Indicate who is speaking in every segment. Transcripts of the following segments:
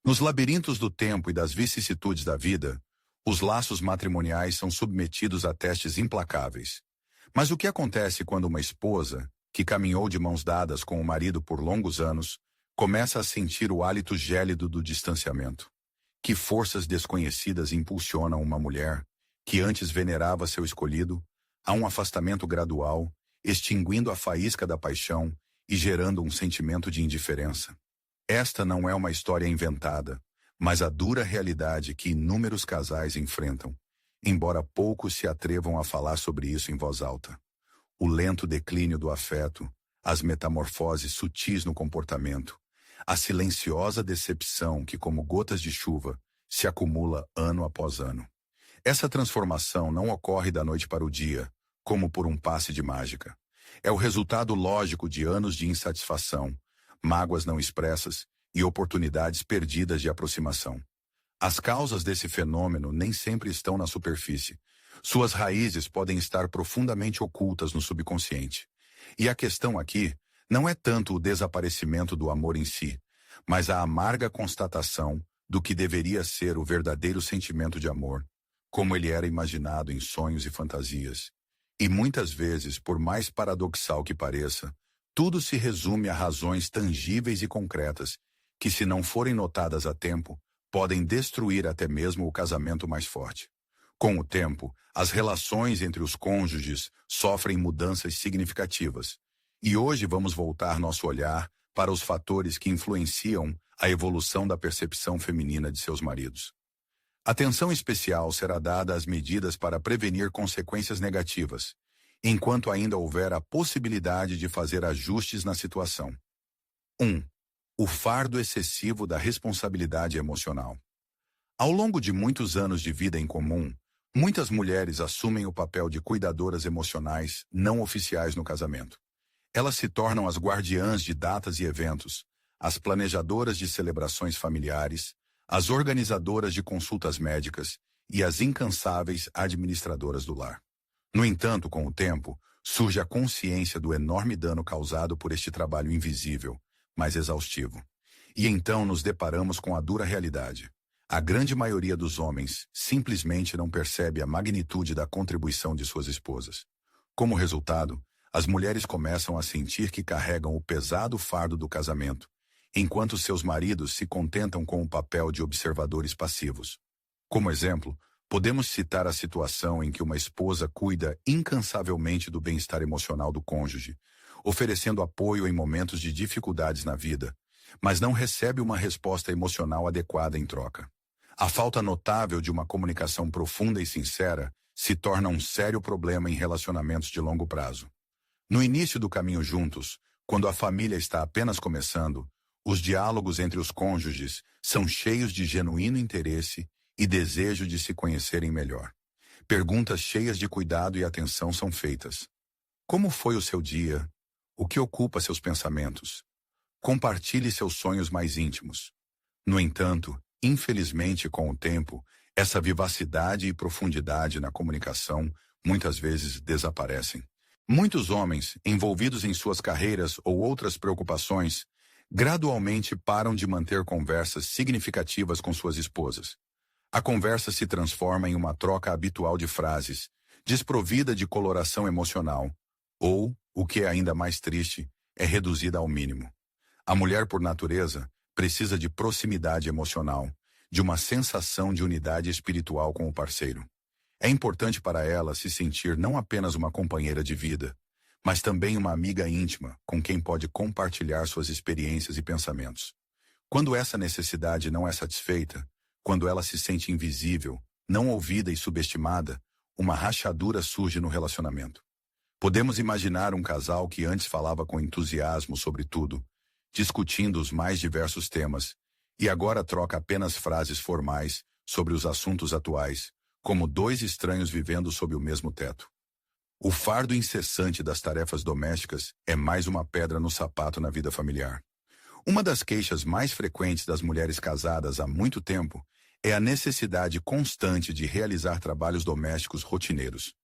Speaker 1: Nos labirintos do tempo e das vicissitudes da vida, os laços matrimoniais são submetidos a testes implacáveis. Mas o que acontece quando uma esposa, que caminhou de mãos dadas com o marido por longos anos, começa a sentir o hálito gélido do distanciamento? Que forças desconhecidas impulsionam uma mulher, que antes venerava seu escolhido, a um afastamento gradual, extinguindo a faísca da paixão e gerando um sentimento de indiferença? Esta não é uma história inventada, mas a dura realidade que inúmeros casais enfrentam, embora poucos se atrevam a falar sobre isso em voz alta. O lento declínio do afeto, as metamorfoses sutis no comportamento, a silenciosa decepção que, como gotas de chuva, se acumula ano após ano. Essa transformação não ocorre da noite para o dia, como por um passe de mágica. É o resultado lógico de anos de insatisfação, mágoas não expressas e oportunidades perdidas de aproximação. As causas desse fenômeno nem sempre estão na superfície. Suas raízes podem estar profundamente ocultas no subconsciente. E a questão aqui não é tanto o desaparecimento do amor em si, mas a amarga constatação do que deveria ser o verdadeiro sentimento de amor, como ele era imaginado em sonhos e fantasias. E muitas vezes, por mais paradoxal que pareça, tudo se resume a razões tangíveis e concretas que, se não forem notadas a tempo, podem destruir até mesmo o casamento mais forte. Com o tempo, as relações entre os cônjuges sofrem mudanças significativas. E hoje vamos voltar nosso olhar para os fatores que influenciam a evolução da percepção feminina de seus maridos. Atenção especial será dada às medidas para prevenir consequências negativas, enquanto ainda houver a possibilidade de fazer ajustes na situação. 1. O fardo excessivo da responsabilidade emocional. Ao longo de muitos anos de vida em comum, muitas mulheres assumem o papel de cuidadoras emocionais não oficiais no casamento. Elas se tornam as guardiãs de datas e eventos, as planejadoras de celebrações familiares, as organizadoras de consultas médicas e as incansáveis administradoras do lar. No entanto, com o tempo, surge a consciência do enorme dano causado por este trabalho invisível, mas exaustivo. E então nos deparamos com a dura realidade. A grande maioria dos homens simplesmente não percebe a magnitude da contribuição de suas esposas. Como resultado, as mulheres começam a sentir que carregam o pesado fardo do casamento, enquanto seus maridos se contentam com o papel de observadores passivos. Como exemplo, podemos citar a situação em que uma esposa cuida incansavelmente do bem-estar emocional do cônjuge, oferecendo apoio em momentos de dificuldades na vida, mas não recebe uma resposta emocional adequada em troca. A falta notável de uma comunicação profunda e sincera se torna um sério problema em relacionamentos de longo prazo. No início do caminho juntos, quando a família está apenas começando, os diálogos entre os cônjuges são cheios de genuíno interesse e desejo de se conhecerem melhor. Perguntas cheias de cuidado e atenção são feitas. Como foi o seu dia? O que ocupa seus pensamentos? Compartilhe seus sonhos mais íntimos. No entanto, infelizmente, com o tempo, essa vivacidade e profundidade na comunicação muitas vezes desaparecem. Muitos homens, envolvidos em suas carreiras ou outras preocupações, gradualmente param de manter conversas significativas com suas esposas. A conversa se transforma em uma troca habitual de frases, desprovida de coloração emocional, ou, o que é ainda mais triste, é reduzida ao mínimo. A mulher, por natureza, precisa de proximidade emocional, de uma sensação de unidade espiritual com o parceiro. É importante para ela se sentir não apenas uma companheira de vida, mas também uma amiga íntima com quem pode compartilhar suas experiências e pensamentos. Quando essa necessidade não é satisfeita, quando ela se sente invisível, não ouvida e subestimada, uma rachadura surge no relacionamento. Podemos imaginar um casal que antes falava com entusiasmo sobre tudo, discutindo os mais diversos temas, e agora troca apenas frases formais sobre os assuntos atuais, como dois estranhos vivendo sob o mesmo teto. O fardo incessante das tarefas domésticas é mais uma pedra no sapato na vida familiar. Uma das queixas mais frequentes das mulheres casadas há muito tempo é a necessidade constante de realizar trabalhos domésticos rotineiros.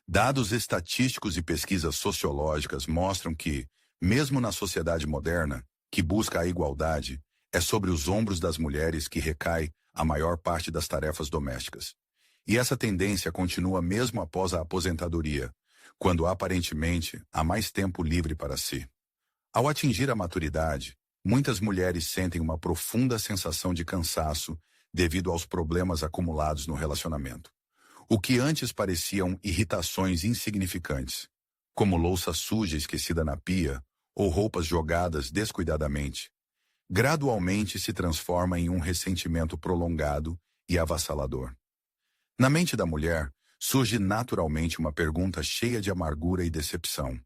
Speaker 1: Dados estatísticos e pesquisas sociológicas mostram que, mesmo na sociedade moderna, que busca a igualdade, É sobre os ombros das mulheres que recai a maior parte das tarefas domésticas. E essa tendência continua mesmo após a aposentadoria, quando aparentemente há mais tempo livre para si. Ao atingir a maturidade, muitas mulheres sentem uma profunda sensação de cansaço devido aos problemas acumulados no relacionamento. O que antes pareciam irritações insignificantes, como louça suja esquecida na pia ou roupas jogadas descuidadamente, gradualmente se transforma em um ressentimento prolongado e avassalador. Na mente da mulher, surge naturalmente uma pergunta cheia de amargura e decepção.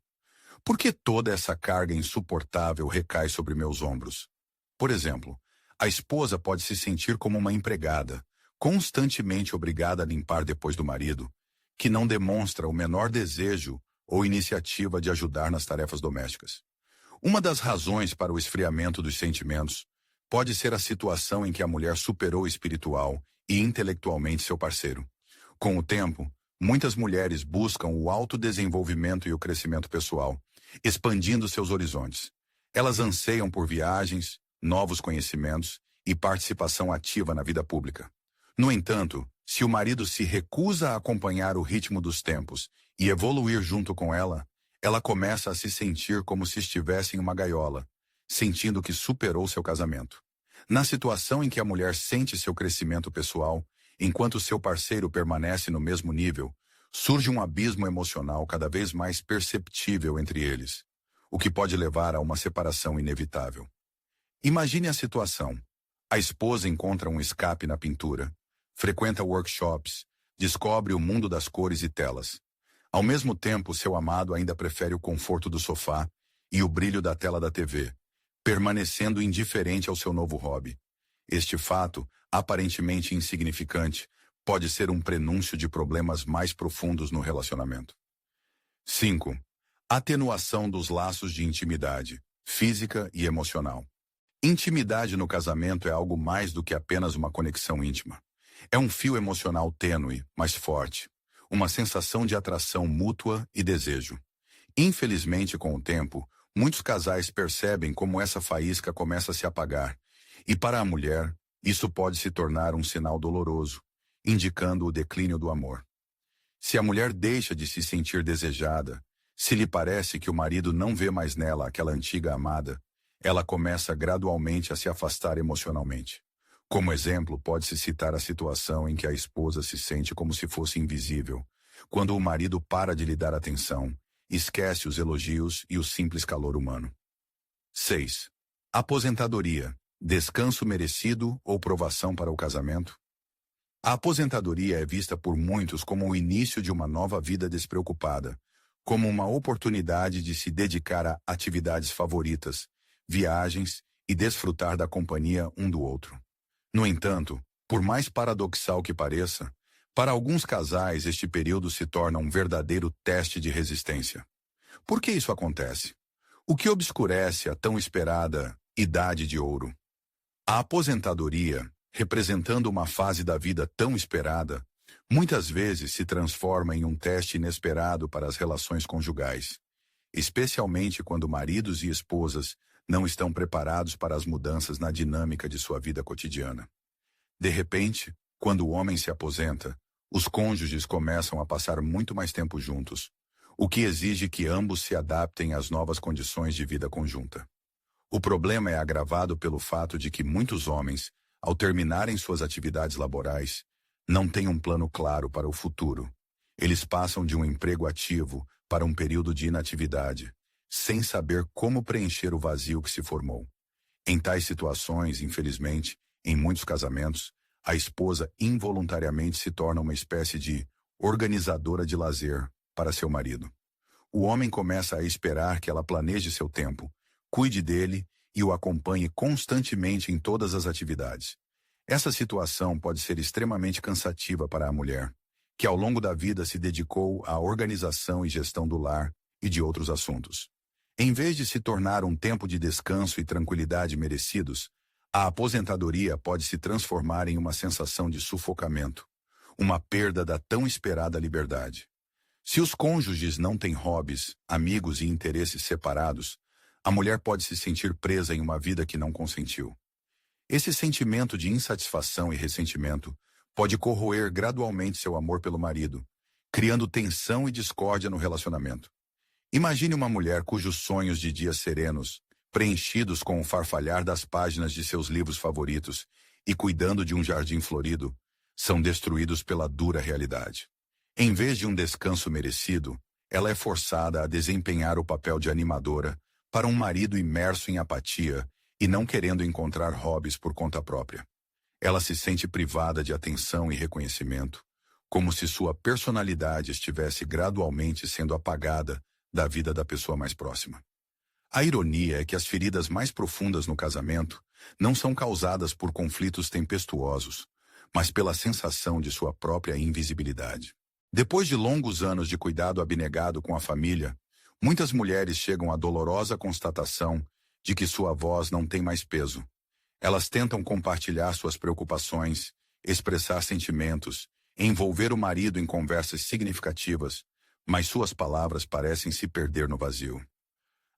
Speaker 1: Por que toda essa carga insuportável recai sobre meus ombros? Por exemplo, a esposa pode se sentir como uma empregada, constantemente obrigada a limpar depois do marido, que não demonstra o menor desejo ou iniciativa de ajudar nas tarefas domésticas. Uma das razões para o esfriamento dos sentimentos pode ser a situação em que a mulher superou espiritual e intelectualmente seu parceiro. Com o tempo, muitas mulheres buscam o autodesenvolvimento e o crescimento pessoal, expandindo seus horizontes. Elas anseiam por viagens, novos conhecimentos e participação ativa na vida pública. No entanto, se o marido se recusa a acompanhar o ritmo dos tempos e evoluir junto com ela, ela começa a se sentir como se estivesse em uma gaiola, sentindo que superou seu casamento. Na situação em que a mulher sente seu crescimento pessoal, enquanto seu parceiro permanece no mesmo nível, surge um abismo emocional cada vez mais perceptível entre eles, o que pode levar a uma separação inevitável. Imagine a situação. A esposa encontra um escape na pintura, frequenta workshops, descobre o mundo das cores e telas. Ao mesmo tempo, seu amado ainda prefere o conforto do sofá e o brilho da tela da TV, permanecendo indiferente ao seu novo hobby. Este fato, aparentemente insignificante, pode ser um prenúncio de problemas mais profundos no relacionamento. 5. Atenuação dos laços de intimidade, física e emocional. Intimidade no casamento é algo mais do que apenas uma conexão íntima. É um fio emocional tênue, mas forte. Uma sensação de atração mútua e desejo. Infelizmente, com o tempo, muitos casais percebem como essa faísca começa a se apagar. E para a mulher, isso pode se tornar um sinal doloroso, indicando o declínio do amor. Se a mulher deixa de se sentir desejada, se lhe parece que o marido não vê mais nela aquela antiga amada, ela começa gradualmente a se afastar emocionalmente. Como exemplo, pode-se citar a situação em que a esposa se sente como se fosse invisível, quando o marido para de lhe dar atenção, esquece os elogios e o simples calor humano. 6. Aposentadoria, descanso merecido ou provação para o casamento? A aposentadoria é vista por muitos como o início de uma nova vida despreocupada, como uma oportunidade de se dedicar a atividades favoritas, viagens e desfrutar da companhia um do outro. No entanto, por mais paradoxal que pareça, para alguns casais este período se torna um verdadeiro teste de resistência. Por que isso acontece? O que obscurece a tão esperada idade de ouro? A aposentadoria, representando uma fase da vida tão esperada, muitas vezes se transforma em um teste inesperado para as relações conjugais, especialmente quando maridos e esposas não estão preparados para as mudanças na dinâmica de sua vida cotidiana. De repente, quando o homem se aposenta, os cônjuges começam a passar muito mais tempo juntos, o que exige que ambos se adaptem às novas condições de vida conjunta. O problema é agravado pelo fato de que muitos homens, ao terminarem suas atividades laborais, não têm um plano claro para o futuro. Eles passam de um emprego ativo para um período de inatividade, sem saber como preencher o vazio que se formou. Em tais situações, infelizmente, em muitos casamentos, a esposa involuntariamente se torna uma espécie de organizadora de lazer para seu marido. O homem começa a esperar que ela planeje seu tempo, cuide dele e o acompanhe constantemente em todas as atividades. Essa situação pode ser extremamente cansativa para a mulher, que ao longo da vida se dedicou à organização e gestão do lar e de outros assuntos. Em vez de se tornar um tempo de descanso e tranquilidade merecidos, a aposentadoria pode se transformar em uma sensação de sufocamento, uma perda da tão esperada liberdade. Se os cônjuges não têm hobbies, amigos e interesses separados, a mulher pode se sentir presa em uma vida que não consentiu. Esse sentimento de insatisfação e ressentimento pode corroer gradualmente seu amor pelo marido, criando tensão e discórdia no relacionamento. Imagine uma mulher cujos sonhos de dias serenos, preenchidos com o farfalhar das páginas de seus livros favoritos e cuidando de um jardim florido, são destruídos pela dura realidade. Em vez de um descanso merecido, ela é forçada a desempenhar o papel de animadora para um marido imerso em apatia e não querendo encontrar hobbies por conta própria. Ela se sente privada de atenção e reconhecimento, como se sua personalidade estivesse gradualmente sendo apagada da vida da pessoa mais próxima. A ironia é que as feridas mais profundas no casamento não são causadas por conflitos tempestuosos, mas pela sensação de sua própria invisibilidade. Depois de longos anos de cuidado abnegado com a família, muitas mulheres chegam à dolorosa constatação de que sua voz não tem mais peso. Elas tentam compartilhar suas preocupações, expressar sentimentos, envolver o marido em conversas significativas, mas suas palavras parecem se perder no vazio.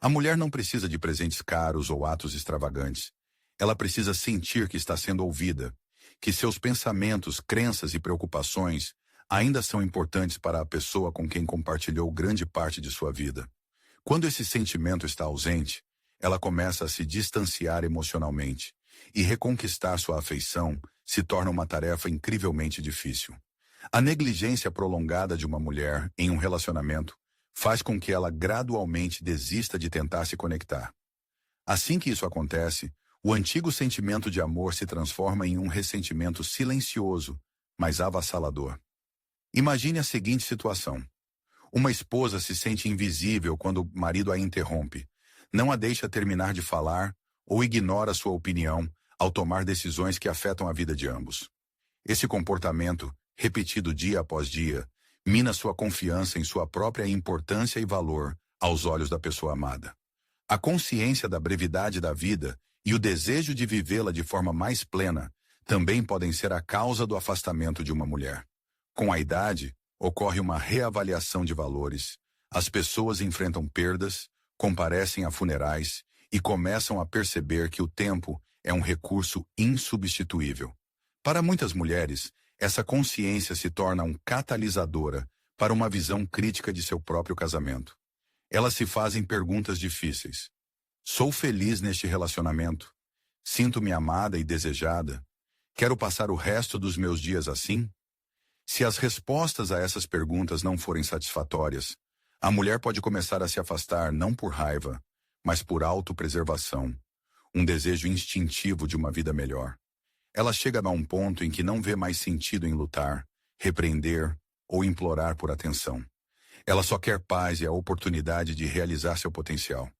Speaker 1: A mulher não precisa de presentes caros ou atos extravagantes. Ela precisa sentir que está sendo ouvida, que seus pensamentos, crenças e preocupações ainda são importantes para a pessoa com quem compartilhou grande parte de sua vida. Quando esse sentimento está ausente, ela começa a se distanciar emocionalmente, e reconquistar sua afeição se torna uma tarefa incrivelmente difícil. A negligência prolongada de uma mulher em um relacionamento faz com que ela gradualmente desista de tentar se conectar. Assim que isso acontece, o antigo sentimento de amor se transforma em um ressentimento silencioso, mas avassalador. Imagine a seguinte situação. Uma esposa se sente invisível quando o marido a interrompe, não a deixa terminar de falar ou ignora sua opinião ao tomar decisões que afetam a vida de ambos. Esse comportamento, repetido dia após dia, mina sua confiança em sua própria importância e valor aos olhos da pessoa amada. A consciência da brevidade da vida e o desejo de vivê-la de forma mais plena também podem ser a causa do afastamento de uma mulher. Com a idade, ocorre uma reavaliação de valores, as pessoas enfrentam perdas, comparecem a funerais e começam a perceber que o tempo é um recurso insubstituível. Para muitas mulheres, essa consciência se torna um catalisadora para uma visão crítica de seu próprio casamento. Elas se fazem perguntas difíceis. Sou feliz neste relacionamento? Sinto-me amada e desejada? Quero passar o resto dos meus dias assim? Se as respostas a essas perguntas não forem satisfatórias, a mulher pode começar a se afastar não por raiva, mas por autopreservação, um desejo instintivo de uma vida melhor. Ela chega a um ponto em que não vê mais sentido em lutar, repreender ou implorar por atenção. Ela só quer paz e a oportunidade de realizar seu potencial.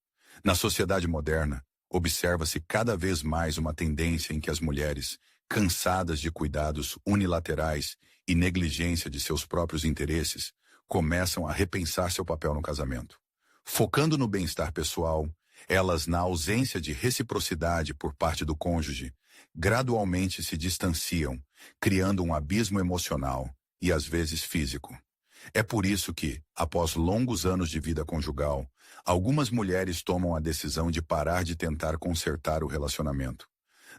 Speaker 1: Na sociedade moderna, observa-se cada vez mais uma tendência em que as mulheres, cansadas de cuidados unilaterais e negligência de seus próprios interesses, começam a repensar seu papel no casamento. Focando no bem-estar pessoal, elas, na ausência de reciprocidade por parte do cônjuge, gradualmente se distanciam, criando um abismo emocional e às vezes físico. É por isso que, após longos anos de vida conjugal, algumas mulheres tomam a decisão de parar de tentar consertar o relacionamento.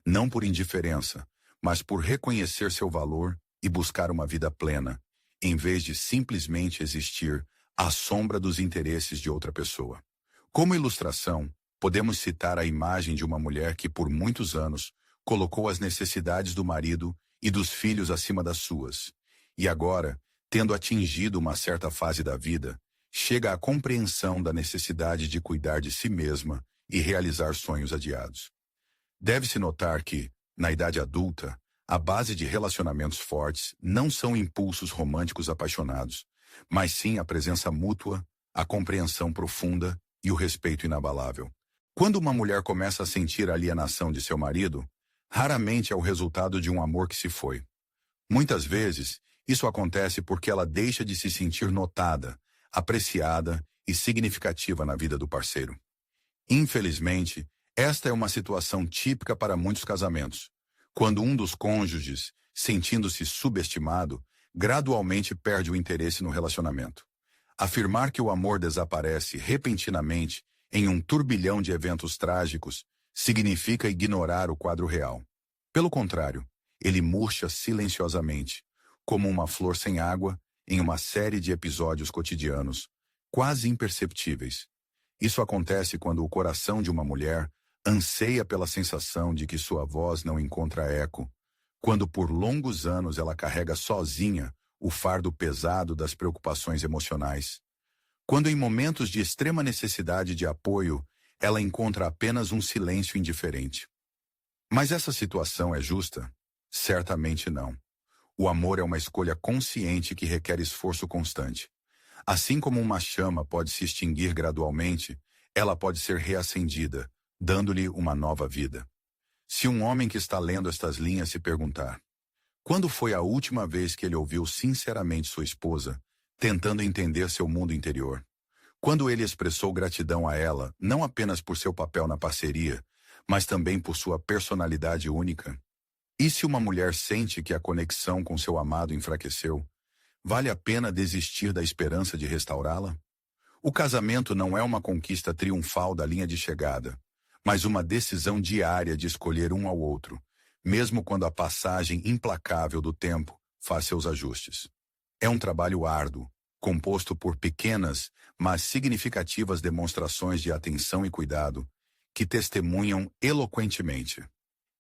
Speaker 1: Não por indiferença, mas por reconhecer seu valor e buscar uma vida plena, em vez de simplesmente existir à sombra dos interesses de outra pessoa. Como ilustração, podemos citar a imagem de uma mulher que por muitos anos colocou as necessidades do marido e dos filhos acima das suas, e agora, tendo atingido uma certa fase da vida, chega à compreensão da necessidade de cuidar de si mesma e realizar sonhos adiados. Deve-se notar que, na idade adulta, a base de relacionamentos fortes não são impulsos românticos apaixonados, mas sim a presença mútua, a compreensão profunda e o respeito inabalável. Quando uma mulher começa a sentir a alienação de seu marido, raramente é o resultado de um amor que se foi. Muitas vezes, isso acontece porque ela deixa de se sentir notada, apreciada e significativa na vida do parceiro. Infelizmente, esta é uma situação típica para muitos casamentos, quando um dos cônjuges, sentindo-se subestimado, gradualmente perde o interesse no relacionamento. Afirmar que o amor desaparece repentinamente em um turbilhão de eventos trágicos significa ignorar o quadro real. Pelo contrário, ele murcha silenciosamente, como uma flor sem água, em uma série de episódios cotidianos, quase imperceptíveis. Isso acontece quando o coração de uma mulher anseia pela sensação de que sua voz não encontra eco, quando por longos anos ela carrega sozinha o fardo pesado das preocupações emocionais. Quando em momentos de extrema necessidade de apoio, ela encontra apenas um silêncio indiferente. Mas essa situação é justa? Certamente não. O amor é uma escolha consciente que requer esforço constante. Assim como uma chama pode se extinguir gradualmente, ela pode ser reacendida, dando-lhe uma nova vida. Se um homem que está lendo estas linhas se perguntar: quando foi a última vez que ele ouviu sinceramente sua esposa, tentando entender seu mundo interior? Quando ele expressou gratidão a ela, não apenas por seu papel na parceria, mas também por sua personalidade única? E se uma mulher sente que a conexão com seu amado enfraqueceu, vale a pena desistir da esperança de restaurá-la? O casamento não é uma conquista triunfal da linha de chegada, mas uma decisão diária de escolher um ao outro, mesmo quando a passagem implacável do tempo faz seus ajustes. É um trabalho árduo, composto por pequenas, mas significativas demonstrações de atenção e cuidado, que testemunham eloquentemente: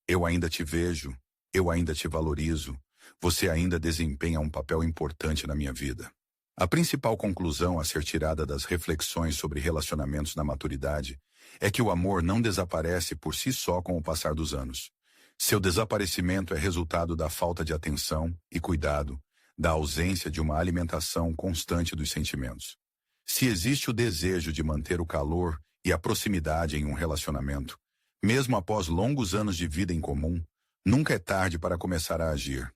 Speaker 1: eu ainda te vejo, eu ainda te valorizo, você ainda desempenha um papel importante na minha vida. A principal conclusão a ser tirada das reflexões sobre relacionamentos na maturidade é que o amor não desaparece por si só com o passar dos anos. Seu desaparecimento é resultado da falta de atenção e cuidado, da ausência de uma alimentação constante dos sentimentos. Se existe o desejo de manter o calor e a proximidade em um relacionamento, mesmo após longos anos de vida em comum, nunca é tarde para começar a agir.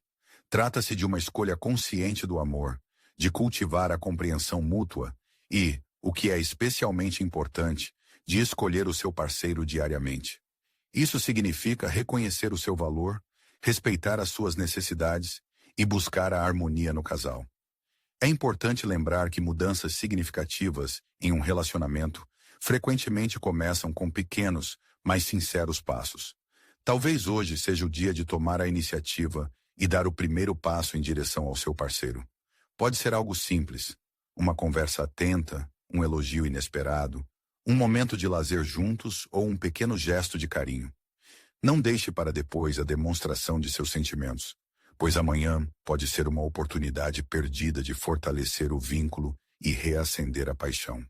Speaker 1: Trata-se de uma escolha consciente do amor, de cultivar a compreensão mútua e, o que é especialmente importante, de escolher o seu parceiro diariamente. Isso significa reconhecer o seu valor, respeitar as suas necessidades e buscar a harmonia no casal. É importante lembrar que mudanças significativas em um relacionamento frequentemente começam com pequenos, mas sinceros passos. Talvez hoje seja o dia de tomar a iniciativa e dar o primeiro passo em direção ao seu parceiro. Pode ser algo simples, uma conversa atenta, um elogio inesperado, um momento de lazer juntos ou um pequeno gesto de carinho. Não deixe para depois a demonstração de seus sentimentos, pois amanhã pode ser uma oportunidade perdida de fortalecer o vínculo e reacender a paixão.